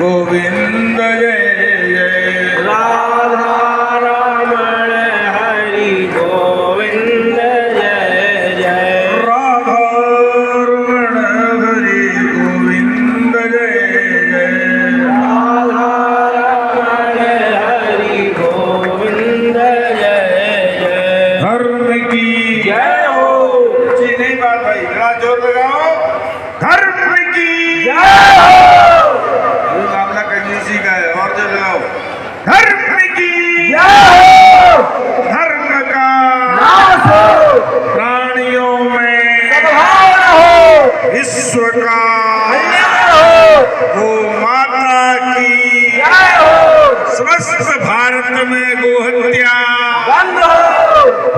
गोविंद जय जय राधा रमण हरि गोविंद जय जय राधा रमण हरि गोविंद जय जय राधा रमण हरि गोविंद जय जय धर्म की जय हो जी नहीं बात भाई बड़ा जोर लगाओ धर्म की जय हो ये मामला कंजूसी का है और जोर लगाओ धर्म की जय हो धर्म का नाश हो प्राणियों में सद्भावना हो विश्व का कल्याण हो गो माता की जय हो समस्त भारत में गोहत्या बंद हो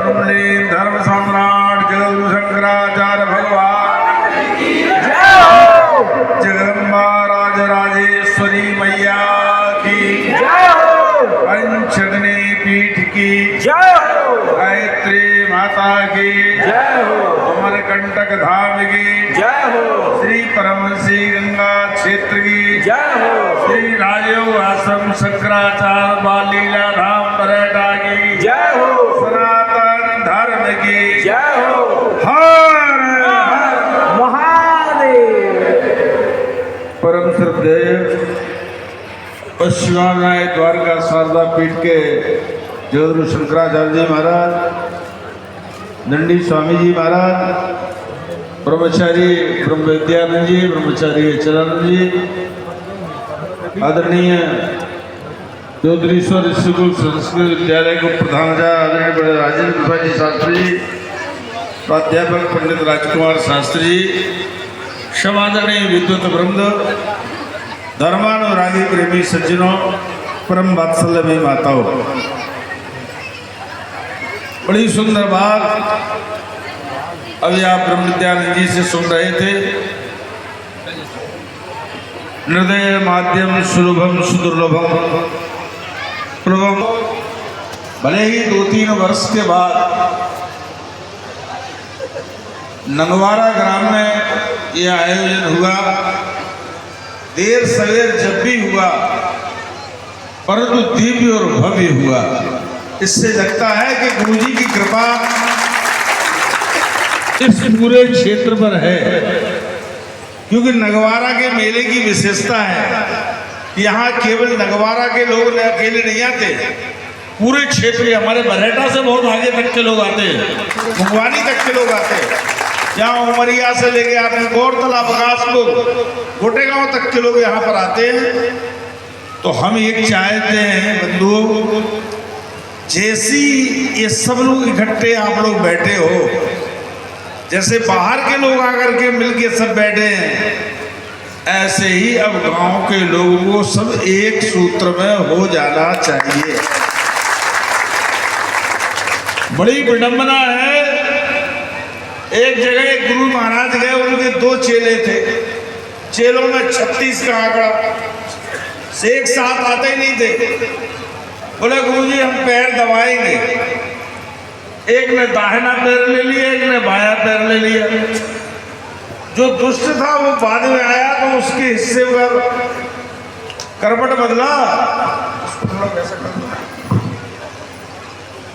हमने धर्म सम्राट जगद्गुरु शंकराचार्य भगवान जय हो जगदम्बा राजराजेश्वरी मैया की जय हो पंचगनी पीठ की जय हो गायत्री माता की जय हो अमरकंटक धाम की जय हो श्री परमहंसी गंगा क्षेत्र की जय हो श्री राजयोग आश्रम शंकराचार्य बालीला धाम बरेटा की जय हो सनातन धर्म की जय हो हर हर महादेव परम श्रद्धेय पश्चिमानाय द्वारका शारदा पीठ के जगद्गुरु शंकराचार्य जी महाराज, दंडी स्वामी जी महाराज, ब्रह्मचारी ब्रह्म विद्यानंद जी, ब्रह्मचारी चरण जी, आदरणीय चौधरीश्वर स्कूल संस्कृत विद्यालय को प्रधानाचार्य आदरणीय राजेंद्र प्रसाद जी शास्त्री जी, प्राध्यापक पंडित राजकुमार शास्त्री जी, समादरणीय विद्वत वृंद, धर्मानुरागी प्रेमी सज्जनों, परम वात्सल्य में माताओं, बड़ी सुंदर बात अभी आप ब्रह्म विद्यानंद जी से सुन रहे थे। हृदय माध्यम सुलभम सुदुर्लभम प्रभम। भले ही 2-3 वर्ष के बाद नंगवारा ग्राम में यह आयोजन हुआ, देर सवेर जब भी हुआ परंतु दिव्य और भव्य हुआ। इससे लगता है कि गुरु जी की कृपा इस पूरे क्षेत्र पर है, क्योंकि नगवारा के मेले की विशेषता है यहाँ केवल नगवारा के लोग अकेले नहीं आते, पूरे क्षेत्र हमारे बरेटा से बहुत आगे तक के लोग आते हैं, मुंगवानी तक के लोग आते हैं, यहाँ उमरिया से लेके आपने गौरतला बगासपुर गोटेगांव तक के लोग यहाँ पर आते हैं। तो हम एक चाहते हैं बंधुओं, जैसी ये सब लोग इकट्ठे आप लोग बैठे हो, जैसे बाहर के लोग आकर के मिलके सब बैठे हैं, ऐसे ही अब गांव के लोगों को सब एक सूत्र में हो जाना चाहिए। बड़ी विडंबना है, एक जगह एक गुरु महाराज गए, उनके 2 चेले थे, चेलों में 36 का आंकड़ा, एक साथ आते ही नहीं थे। बोले गुरुजी हम पैर दबाएंगे, एक ने दाहिना पैर ले लिया, एक ने बायां पैर ले लिया। जो दुष्ट था वो बाद में आया तो उसके हिस्से पर करवट बदला,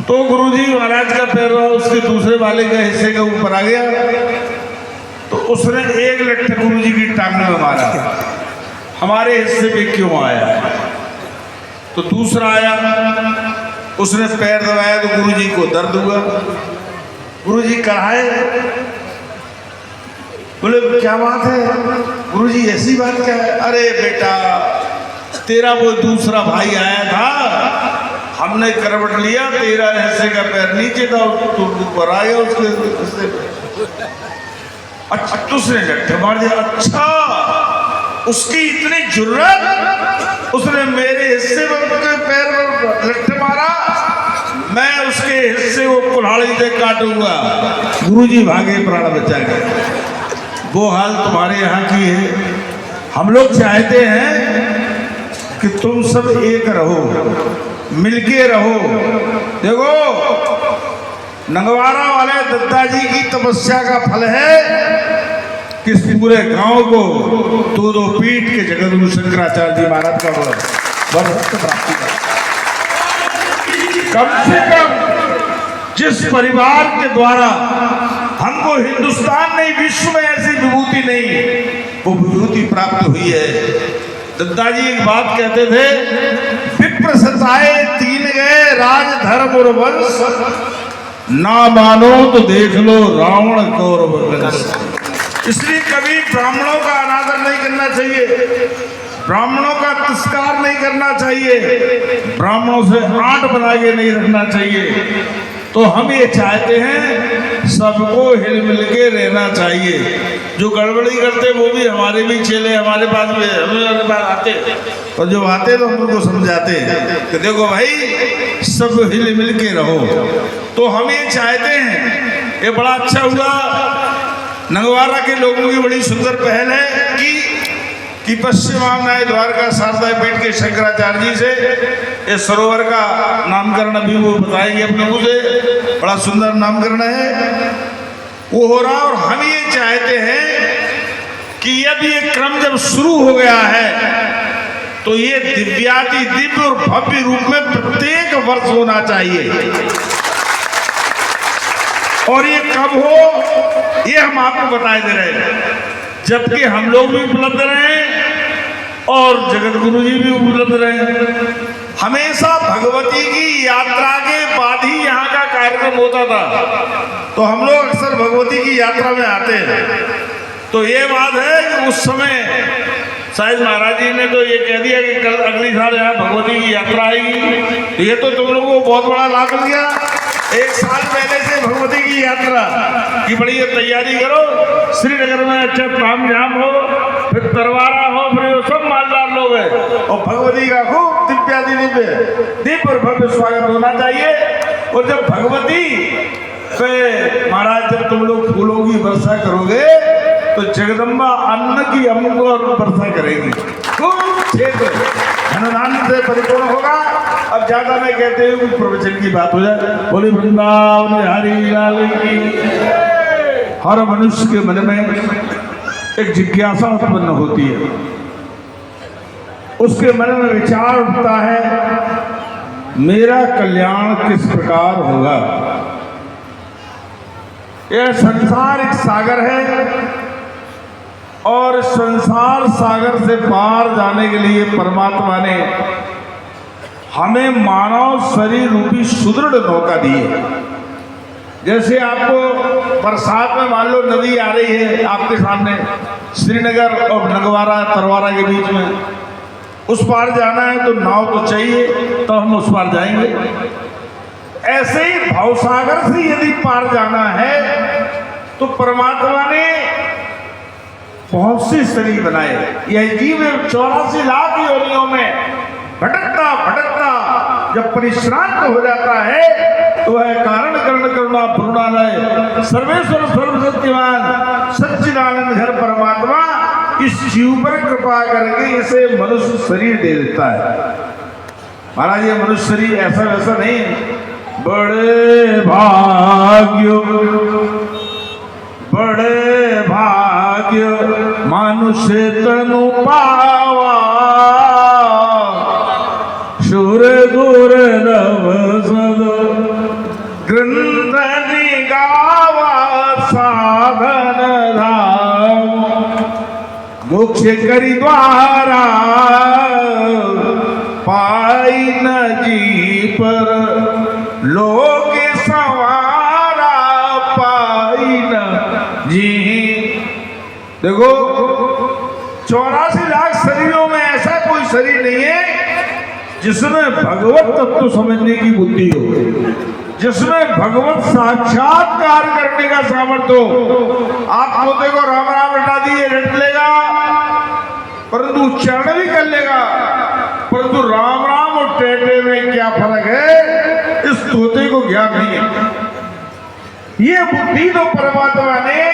तो गुरुजी महाराज का पैर उसके दूसरे वाले के हिस्से के ऊपर आ गया, तो उसने एक लट्ठे गुरुजी की टांग में मारा, हमारे हिस्से पे क्यों आया? तो दूसरा आया, उसने पैर दबाया तो गुरुजी को दर्द हुआ, गुरुजी कराए। बोले क्या बात है गुरुजी, ऐसी बात क्या है? अरे बेटा तेरा वो दूसरा भाई आया था, हमने करवट लिया, तेरा हिस्से का पैर नीचे था, तो ऊपर आ गया उसके हिस्से पे। अच्छा तो उसने लट्ठे मार दिया। अच्छा उसकी इतनी जुर्रत, उसने मेरे हिस्से पर पैर पर लट्ठे मारा, मैं उसके हिस्से को कुल्हाड़ी से काटूंगा। गुरुजी भागे, प्राण बचा गए। वो हाल तुम्हारे यहाँ की है। हम लोग चाहते हैं कि तुम सब एक रहो, मिलके रहो। देखो नगवारा वाले दत्ता जी की तपस्या का फल है कि इस पूरे गांव को दो पीठ के जगतगुरु शंकराचार्य जी महाराज का वर्षत्व प्राप्ति का। कम से कम जिस परिवार के द्वारा हमको हिंदुस्तान नहीं विश्व में ऐसी विभूति नहीं वो विभूति प्राप्त हुई है। दत्ता जी एक बात कहते थे, विप्र सताए तीन गए राज धर्म और वंश, ना मानो तो देख लो रावण कौरव वंश। इसलिए कभी ब्राह्मणों का अनादर नहीं करना चाहिए, ब्राह्मणों का तिरस्कार नहीं करना चाहिए, ब्राह्मणों से आंट बना के नहीं रखना चाहिए। तो हम ये चाहते हैं सबको हिल मिल के रहना चाहिए। जो गड़बड़ी करते वो भी हमारे भी चेले हमारे पास भी हमारे पास आते, और जो आते तो हम उनको समझाते हैं कि देखो भाई सब हिल मिल के रहो। तो हम ये चाहते हैं, ये बड़ा अच्छा हुआ नगवारा के लोगों की बड़ी सुंदर पहल है कि पश्चिम आमनाय द्वारका शारदा पीठ के शंकराचार्य जी से इस सरोवर का नामकरण अभी वो बताएंगे अपने मुँह से। बड़ा सुंदर नामकरण है वो हो रहा। और हम ये चाहते हैं कि अब ये क्रम जब शुरू हो गया है तो ये दिव्याति दिव्य और भव्य रूप में प्रत्येक वर्ष होना चाहिए। और ये कब हो ये हम आपको बताए दे रहे हैं, जबकि हम लोग भी उपलब्ध रहे और जगत गुरु जी भी उपलब्ध रहे। हमेशा भगवती की यात्रा के बाद ही यहाँ का कार्यक्रम होता था, तो हम लोग अक्सर भगवती की यात्रा में आते हैं। तो ये बात है कि उस समय शायद महाराज जी ने तो ये कह दिया कि कल अगली साल यहाँ भगवती की यात्रा आएगी। ये तो तुम लोगों को बहुत बड़ा लाभ मिल गया। एक साल पहले से भगवती की यात्रा की बड़ी तैयारी करो। श्रीनगर में अच्छा ताम झाम हो, फिर तरवारा हो, फिर वो सब मालदार लोग हैं, और भगवती का खूब दिव्यादि दीप और भव्य स्वागत होना चाहिए। और जब भगवती पे महाराज जब तुम लोग फूलों की वर्षा करोगे तो जगदम्बा अन्न की अमुक और वर्षा करेंगी, खूब क्षेत्र धनधान्य से परिपूर्ण होगा। अब ज्यादा मैं कहते हुए प्रवचन की बात हो जाए। बोले वृंदावन हरि लाल की। हर मनुष्य के मन में एक जिज्ञासा उत्पन्न होती है, उसके मन में विचार उठता है मेरा कल्याण किस प्रकार होगा। यह संसार एक सागर है और संसार सागर से पार जाने के लिए परमात्मा ने हमें मानव शरीर रूपी सुदृढ़ नौका दी है। जैसे आपको बरसात में मान लो नदी आ रही है आपके सामने, श्रीनगर और नगवारा तरवारा के बीच में, उस पार जाना है तो नाव तो चाहिए, तो हम उस पार जाएंगे। ऐसे ही भवसागर से यदि पार जाना है तो परमात्मा ने बहुत सी शरीर बनाए। यह जीव 84 लाख योनियों में भटकता भटकता जब परिश्रांत हो जाता है तो वह कारण कर्ण करुणा पूर्णालय सर्वेश्वर सर्वशक्तिमान सच्चिदानंद घर परमात्मा इस जीव पर कृपा करके इसे मनुष्य शरीर दे देता है। महाराज ये मनुष्य शरीर ऐसा वैसा नहीं है। बड़े भाग्य मनुष्य तनु पावा, शूर गुर नव सद ग्रंथ निगावा, साधन धाम मोक्ष करि द्वारा, पाई न जी पर लोग सवारा, पाई न जी। देखो 84 लाख शरीरों में ऐसा कोई शरीर नहीं है जिसमें भगवत तत्व समझने की बुद्धि हो, जिसमें भगवत साक्षात्कार करने का सामर्थ्य हो। आप पोते को राम राम रटा दिए रट लेगा, परंतु उच्चारण भी कर लेगा, परंतु राम राम और टेटे में क्या फर्क है इस तोते को ज्ञान नहीं है। ये बुद्धि तो परमात्मा ने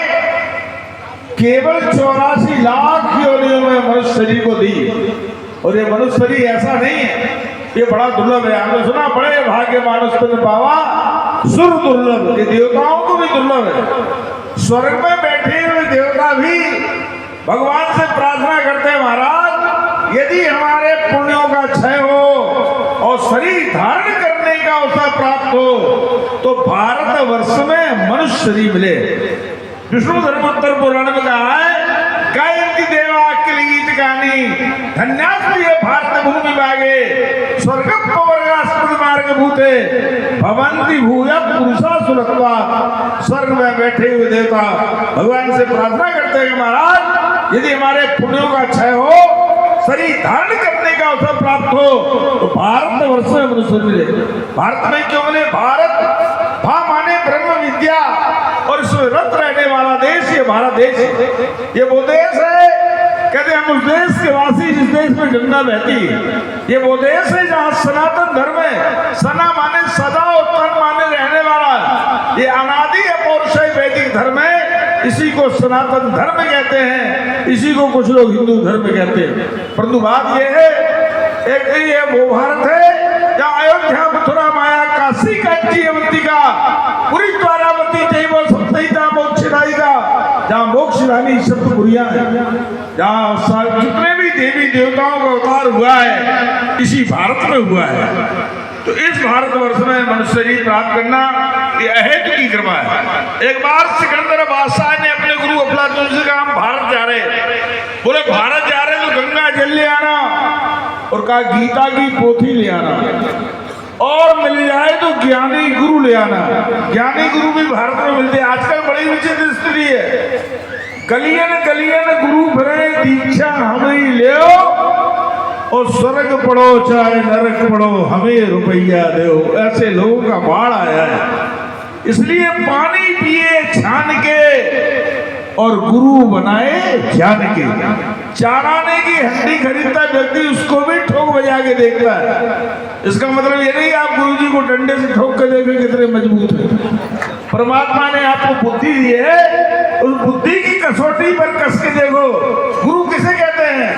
केवल 84 लाख योनियों में मनुष्य शरीर को दी। और ये मनुष्य शरीर ऐसा नहीं है, ये बड़ा दुर्लभ है। आपने सुना बड़े भाग्य मानुष तन पावा सुर दुर्लभ, ये देवताओं को भी दुर्लभ है। स्वर्ग में बैठे हुए देवता भी भगवान से प्रार्थना करते हैं, महाराज यदि हमारे पुण्यों का क्षय हो और शरीर धारण करने का अवसर प्राप्त हो तो भारतवर्ष में मनुष्य शरीर मिले। विष्णु धर्मोत्तर पुराण में कहा है, गायंती देवा अखिल गीत गानी धन्यास्ति भारत भूमि बागे स्वर्ग पवर्गास्पद मार्ग भूते भवंती भूया पुरुषा सुलभवा। स्वर्ग में बैठे हुए देवता भगवान से प्रार्थना करते हैं, महाराज यदि हमारे पुण्यों का क्षय हो, शरीर धारण करने का अवसर प्राप्त हो तो भारतवर्ष में मनुष्य मिले। भारत में क्यों मिले? भारत भा माने ब्रह्म विद्या और इसमें रत रहने वाला देश ये भारत देश है। ये वो देश है, कहते हम उस देश के वासी जिस देश में गंगा बहती है। ये वो देश है जहाँ सनातन धर्म है, सना माने सदा और तन माने रहने वाला। ये अनादि अपौरुषेय वैदिक धर्म है, इसी को सनातन धर्म कहते हैं, इसी को कुछ लोग हिंदू धर्म कहते हैं। परंतु बात ये है, एक ये वो भारत है जहाँ अयोध्या मथुरा माया काशी कांची अवंतिका पूरी द्वारावती जैव सप्तहिता मोक्षदायिका, जहाँ मोक्षदानी सप्तपुरियां हैं, जहाँ जितने भी देवी देवताओं का अवतार हुआ है इसी भारत में हुआ है। तो इस भारतवर्ष में मनुष्य शरीर प्राप्त करना ये अहेतु की कृपा है। एक बार सिकंदर बादशाह ने अपने गुरु अफलातून से कहा, हम भारत जा रहे। बोले भारत जा रहे तो गंगा जल ले आना, और कहा गीता की पोथी ले आना, और मिल जाए तो ज्ञानी गुरु ले आना। ज्ञानी गुरु भी भारत में मिलते हैं। आजकल बड़ी विचित्र स्थिति है, गलियन गलियन गुरु भरे दीक्षा हमें ले और स्वर्ग पढ़ो चाहे नरक पढ़ो हमें रुपया दो। ऐसे लोगों का बाढ़ आया है। इसलिए पानी पिए छान के और गुरु बनाए ज्ञान के। चाराने की हड्डी खरीदता व्यक्ति उसको भी ठोक बजा के देखता है। इसका मतलब ये नहीं आप गुरु जी को डंडे से ठोक के देखें कितने मजबूत है। परमात्मा ने आपको बुद्धि दी है, उस बुद्धि की कसौटी पर कस के देखो। गुरु किसे कहते हैं?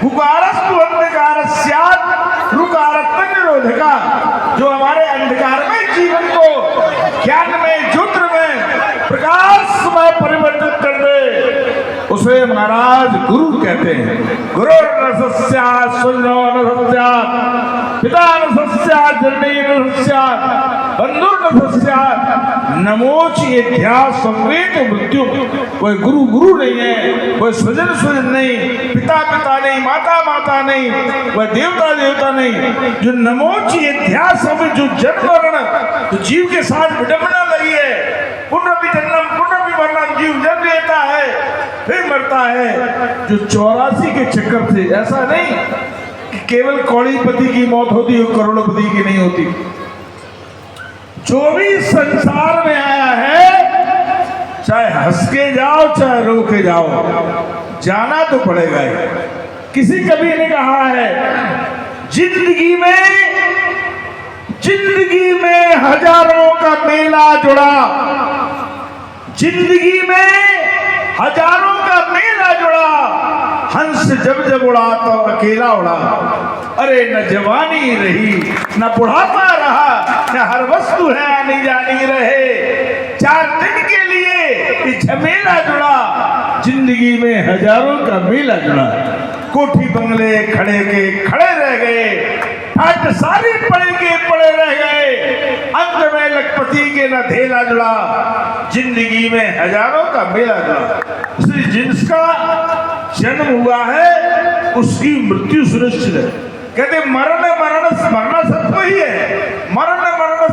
हुकारस्तु अंधकारस्यात् रुकारत्व निरोधका, जो हमारे अंधकारमय जीवन को ज्ञान में ज्योति में प्रकाश में परिवर्तित कर दे, उसे महाराज गुरु कहते हैं। गुरु न सस्यात् सुनो न सस्यात् पिता न सस्यात् जननी न सस्यात् बंधुर न सस्यात् नमोच ये ध्यास संवेद मृत्यु। कोई गुरु गुरु नहीं है, कोई स्वजन स्वजन नहीं, पिता पिता नहीं, माता माता नहीं, वह देवता देवता नहीं। जो नमोच ये ध्यास में जो जन्म मरण तो जीव के साथ विडंबना लगी है, पुनः भी जन्म पुनः भी मरण, जीव जन्म लेता है फिर मरता है। जो 84 के चक्कर से, ऐसा नहीं कि केवल कौड़ीपति की मौत होती है, करोड़पति की नहीं होती। जो भी संसार में आया है, चाहे हंस के जाओ चाहे रो के जाओ, जाना तो पड़ेगा ही। किसी कवि ने कहा है, जिंदगी में हजारों का मेला जुड़ा, जिंदगी में हजारों का मेला जुड़ा, हंस जब जब उड़ा तो अकेला उड़ा। अरे न जवानी रही न बुढ़ापा रहा, न हर वस्तु है आनी जानी रहे। 4 दिन के लिए झमेला जुड़ा, जिंदगी में हजारों का मेला जुड़ा। कोठी बंगले खड़े के खड़े रह गए, हट सारी पड़े के पड़े रह गए, अंत में लखपति के न धेला जुड़ा। जिंदगी में हजारों का मेला जुड़ा। इसलिए जिसका जन्म हुआ है उसकी मृत्यु सुनिश्चित है। कहते मरण मरना सबको ही है, मरण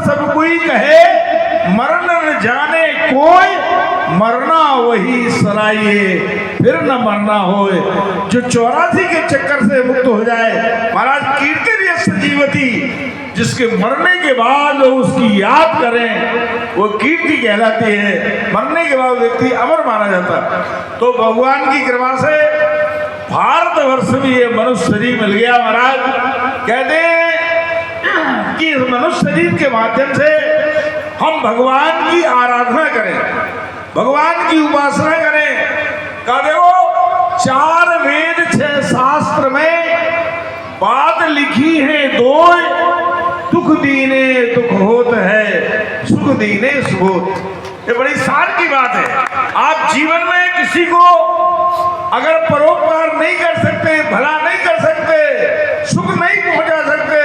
सबको ही कहे, मरण न जाने कोई, मरना वही सराइए फिर न मरना होए। जो 84 के चक्कर से मुक्त हो जाए, महाराज कीर्ति सजीवती, जिसके मरने के बाद लोग उसकी याद करें वो कीर्ति कहलाती है। मरने के बाद व्यक्ति अमर माना जाता। तो भगवान की कृपा से भारतवर्ष में ये मनुष्य शरीर मिल गया। महाराज कहते हैं कि इस मनुष्य शरीर के माध्यम से हम भगवान की आराधना करें, भगवान की उपासना करें। कहा देखो 4 वेद 6 शास्त्र में बात लिखी है 2, दुख दीने दुख होत है, सुख दीने सुख होत। ये बड़ी शान की बात है। आप जीवन में किसी को अगर परोपकार नहीं कर सकते, भला नहीं कर सकते, सुख नहीं पहुंचा सकते,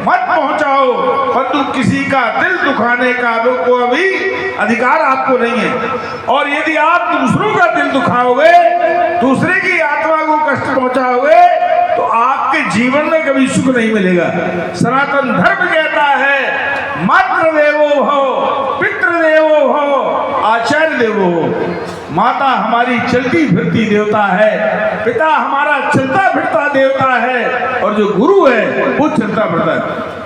मत पहुंचाओ, परंतु किसी का दिल दुखाने का को अभी अधिकार आपको नहीं है। और यदि आप दूसरों का दिल दुखाओगे, दूसरे की आत्मा को कष्ट पहुंचाओगे, तो आपके जीवन में कभी सुख नहीं मिलेगा। सनातन धर्म कहता है मातृ देवो भव, पितृ देवो भव, आचार्य देवो भव। माता हमारी चलती फिरती देवता है, पिता हमारा चलता फिरता देवता है, और जो गुरु है वो चलता फिरता है।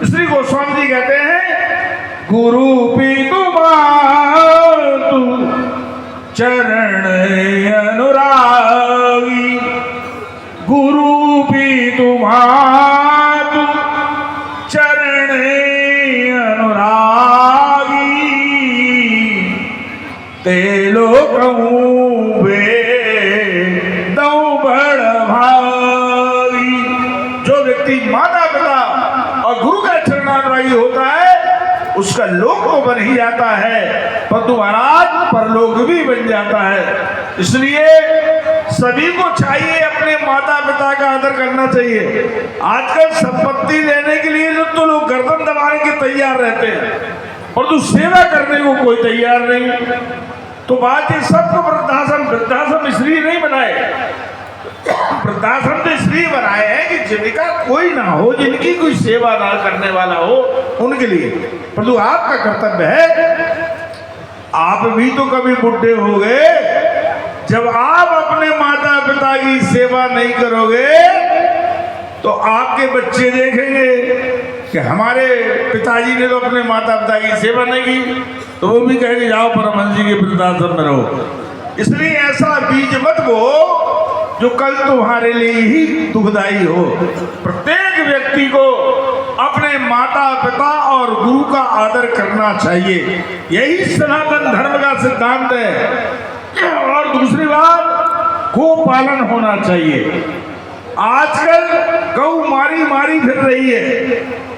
श्री गोस्वामी जी कहते हैं गुरु पीतु मातु चरण अनुरागी, गुरु पीतु मातु चरण अनुरागी, ते लोकहूँ वे दऊ बड़ भागी। जो व्यक्ति माता पिता और गुरु का चरणानुरागी होता है उसका लोक तो बन ही जाता है, परंतु महाराज परलोक भी बन जाता है। इसलिए सभी को चाहिए अपने माता पिता का आदर करना चाहिए। आजकल संपत्ति लेने के लिए तो लोग गर्दन दबाने के तैयार रहते हैं, परंतु सेवा करने को कोई तैयार नहीं। तो बात ये सबको वृद्धाश्रम इसलिए नहीं बनाए, वृद्धाश्रम तो इसलिए बनाए हैं कि जिनका कोई ना हो, जिनकी कोई सेवा ना करने वाला हो, उनके लिए। परंतु आपका कर्तव्य है, आप भी तो कभी बुढ़े हो गए, जब आप अपने माता पिता की सेवा नहीं करोगे तो आपके बच्चे देखेंगे कि हमारे पिताजी ने तो अपने माता पिता की सेवा नहीं की, तो वो भी कहेंगे जाओ परमहंस जी के वृद्धाश्रम में रहो। इसलिए ऐसा बीज मत बो जो कल तुम्हारे लिए ही दुखदाई हो। प्रत्येक व्यक्ति को अपने माता पिता और गुरु का आदर करना चाहिए, यही सनातन धर्म का सिद्धांत है। और दूसरी बात, गौ पालन होना चाहिए। आजकल गौ मारी मारी फिर रही है,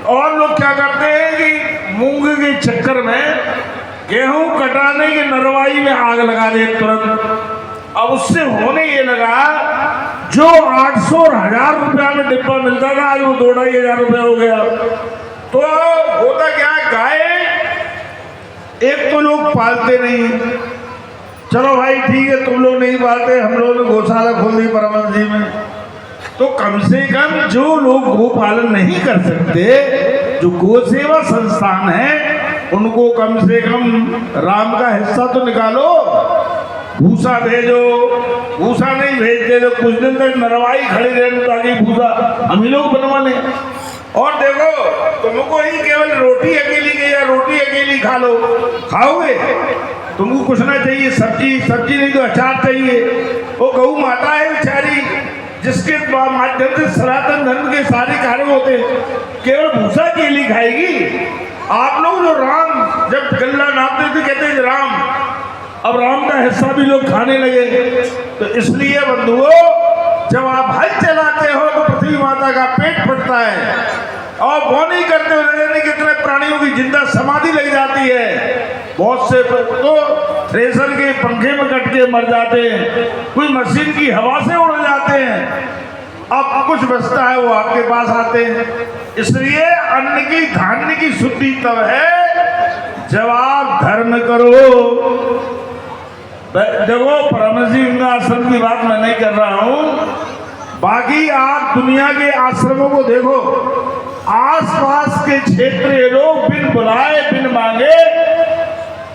और लोग क्या करते हैं कि मूंग के चक्कर में गेहूं कटाने की नरवाई में आग लगा दे तुरंत। अब उससे होने ये लगा, जो 800 और 1000 रुपया में डिब्बा मिलता था, आज वो 2500 रुपया हो गया। तो होता क्या, गाय एक तो लोग पालते नहीं, चलो भाई ठीक है तुम लोग नहीं पालते, हम लोगों ने गौशाला खोल दी परमहंस जी में। तो कम से कम जो लोग गो पालन नहीं कर सकते, जो गो सेवा संस्थान है, उनको कम से कम राम का हिस्सा तो निकालो, भूसा भेजो। भूसा नहीं भेजते तो कुछ दिन तक नरवाई खड़ी रहने ताकि भूसा हम ही लोग बनवा लें। और देखो, तुमको ही केवल रोटी अकेली के या रोटी अकेली खा लो, खाओगे? तुमको कुछ ना चाहिए, सब्जी नहीं तो अचार चाहिए। वो गौ माता है बेचारी, जिसके माध्यम से सनातन धर्म के सारे कार्य होते हैं, केवल भूसा अकेली खाएगी? आप लोग जो राम जब गल्ला नापते थे कहते थे राम, अब राम का हिस्सा भी लोग खाने लगे। तो इसलिए बंधुओं, जब आप हल चलाते हो तो पृथ्वी माता का पेट फटता है, और बोनी करते हुए कितने प्राणियों की जिंदा समाधि लग जाती है। बहुत से तो थ्रेसर के पंखे में कट के मर जाते हैं, कोई मशीन की हवा से उड़ जाते हैं। अब कुछ बचता है वो आपके पास आते हैं। इसलिए अन्न की धान्य की शुद्धि तब है जब आप धर्म करो। देखो, परमहंस जी का आश्रम की बात मैं नहीं कर रहा हूँ, बाकी आप दुनिया के आश्रमों को देखो, आसपास के क्षेत्र के लोग बिन बुलाए बिन मांगे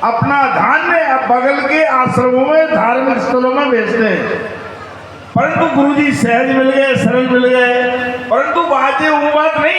अपना धान्य बगल के आश्रमों में, धार्मिक स्थलों में बेचते हैं। परंतु गुरुजी सहज मिल गए, सरल मिल गए, परंतु बात ये वो बात नहीं।